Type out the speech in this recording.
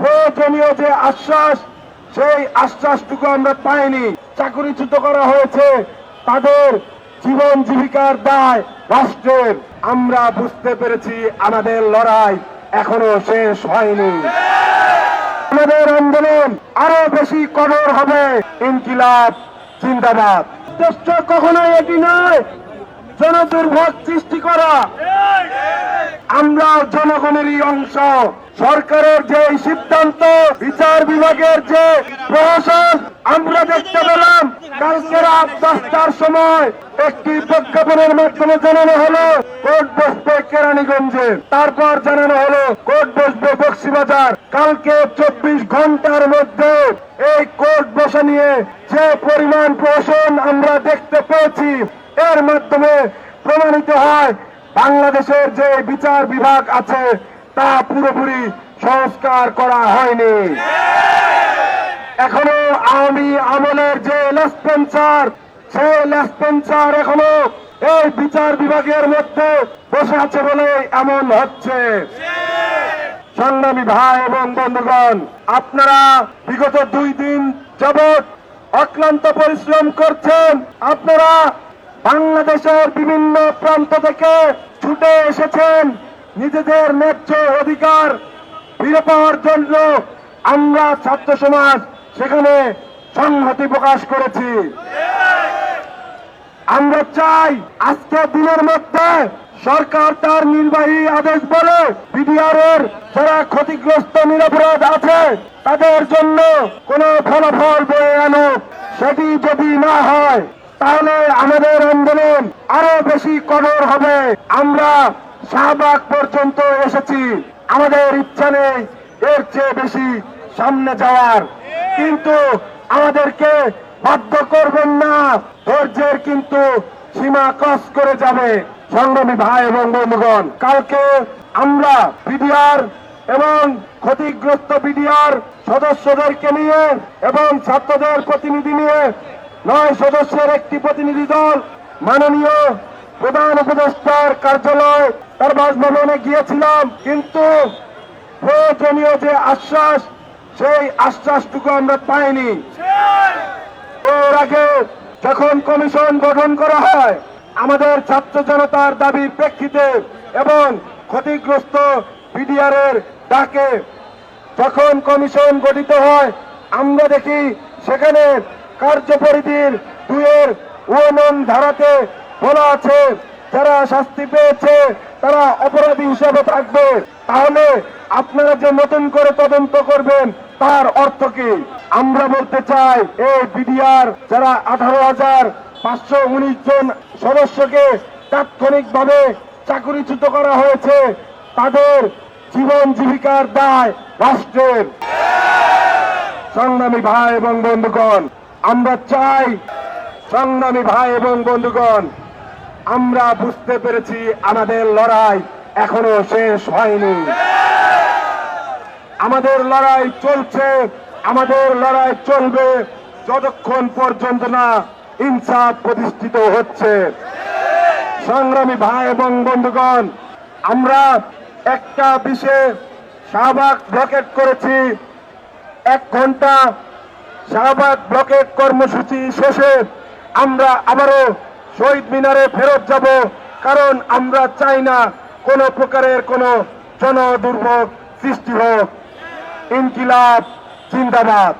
প্রয়োজনীয় যে আশ্বাস, সেই আশ্বাসটুকু আমরা পাইনি। চাকরিচ্যুত করা হয়েছে, তাদের জীবন জীবিকার দায় রাষ্ট্রের। আমরা বুঝতে পেরেছি আমাদের লড়াই এখনো শেষ হয়নি। আমাদের আন্দোলন আরো বেশি কঠোর হবে। ইনকিলাব জিন্দাবাদ। উদ্দেশ্য কখনোই এটি নয় জনদুর্ভোগ সৃষ্টি করা। আমরা জনগণেরই অংশ। সরকারের যে সিদ্ধান্ত, বিচার বিভাগের যে প্রশাসন, আমরা দেখতে পেলাম কালকে রাত 10টার সময় একটি প্রজ্ঞাপনের মাধ্যমে জানানো হলো কোর্ট বসবে কেরানীগঞ্জে, তারপর জানানো হলো কোর্ট বসবে বক্সিবাজার। কালকে 24 ঘন্টার মধ্যে এই কোর্ট বসা নিয়ে যে পরিমাণ প্রশাসন আমরা দেখতে পেয়েছি, এর মাধ্যমে প্রমাণিত হয় বাংলাদেশের যে বিচার বিভাগ আছে তা পুরোপুরি সংস্কার করা হয়নি। এখনো আওয়ামী আমলের যে লেসপেন্সার, সেই লেসপেন্সার এখনো এই বিচার বিভাগের মধ্যে বসে আছে বলে এমন হচ্ছে। সংগ্রামী ভাই এবং বন্ধুগণ, আপনারা বিগত 2 দিন যাবৎ অক্লান্ত পরিশ্রম করছেন। আপনারা বাংলাদেশের বিভিন্ন প্রান্ত থেকে ছুটে এসেছেন নিজেদের ন্যায্য অধিকার ফিরে পাওয়ার জন্য। আমরা ছাত্র সমাজ সেখানে সংহতি প্রকাশ করেছি। আমরা চাই আজকের দিনের মধ্যে সরকার তার নির্বাহী আদেশ বলে বিডিআর এর যারা ক্ষতিগ্রস্ত নিরপরাধ আছে তাদের জন্য কোনো ফলাফল বয়ে আনুক। সেটি যদি না হয় তাহলে আমাদের আন্দোলন আরো বেশি কঠোর হবে। আমরা শাহবাগ পর্যন্ত এসেছি, আমাদের ইচ্ছা নেই এর চেয়ে বেশি সামনে যাওয়ার, কিন্তু আমাদেরকে বাধ্য করবেন না। ধৈর্যের কিন্তু সীমা ক্রস করে যাবে। সংগ্রামী ভাই এবং বন্ধুগণ, কালকে আমরা বিডিআর এবং ক্ষতিগ্রস্ত বিডিআর সদস্যদেরকে নিয়ে এবং ছাত্রদের প্রতিনিধি নিয়ে 9 সদস্যের একটি প্রতিনিধি দল মাননীয় প্রধান উপদেষ্টার কার্যালয় তার বাসভবনে গিয়েছিলাম, কিন্তু প্রয়োজনীয় যে আশ্বাস, সেই আশ্বাসটুকু আমরা পাইনি। এর আগে যখন কমিশন গঠন করা হয় আমাদের ছাত্র জনতার দাবির প্রেক্ষিতে এবং ক্ষতিগ্রস্ত বিডিআর এর ডাকে যখন কমিশন গঠিত হয়, আমরা দেখি সেখানে কার্যপরিধির 2-1 ধারাতে বলা আছে যারা শাস্তি পেয়েছে তারা অপরাধী হিসেবে থাকবে। তাহলে আপনারা যে নতুন করে তদন্ত করবেন তার অর্থ কি? আমরা বলতে চাই এই বিডিআর যারা 18,519 জন সদস্যকে তাৎক্ষণিকভাবে চাকরিচ্যুত করা হয়েছে, তাদের জীবন জীবিকার দায় রাষ্ট্রের। সংগ্রামী ভাই এবং বন্ধুগণ, আমরা চাই, সংগ্রামী ভাই এবং বন্ধুগণ, আমরা বুঝতে পেরেছি আমাদের লড়াই এখনো শেষ হয়নি। আমাদের লড়াই চলছে, আমাদের লড়াই চলবে যতক্ষণ পর্যন্ত না ইনসাফ প্রতিষ্ঠিত হচ্ছে। সংগ্রামী ভাই এবং বন্ধুগণ, আমরা 1টা 20-এ শাহবাগ ব্লকেট করেছি। 1 ঘন্টা শাহবাগ ব্লকেট কর্মসূচি শেষে আমরা আবারও শহীদ মিনারে ফেরত যাব, কারণ আমরা চাই না কোনো প্রকারের কোনো জনদুর্ভোগ সৃষ্টি হোক। ইনকিলাব জিন্দাবাদ।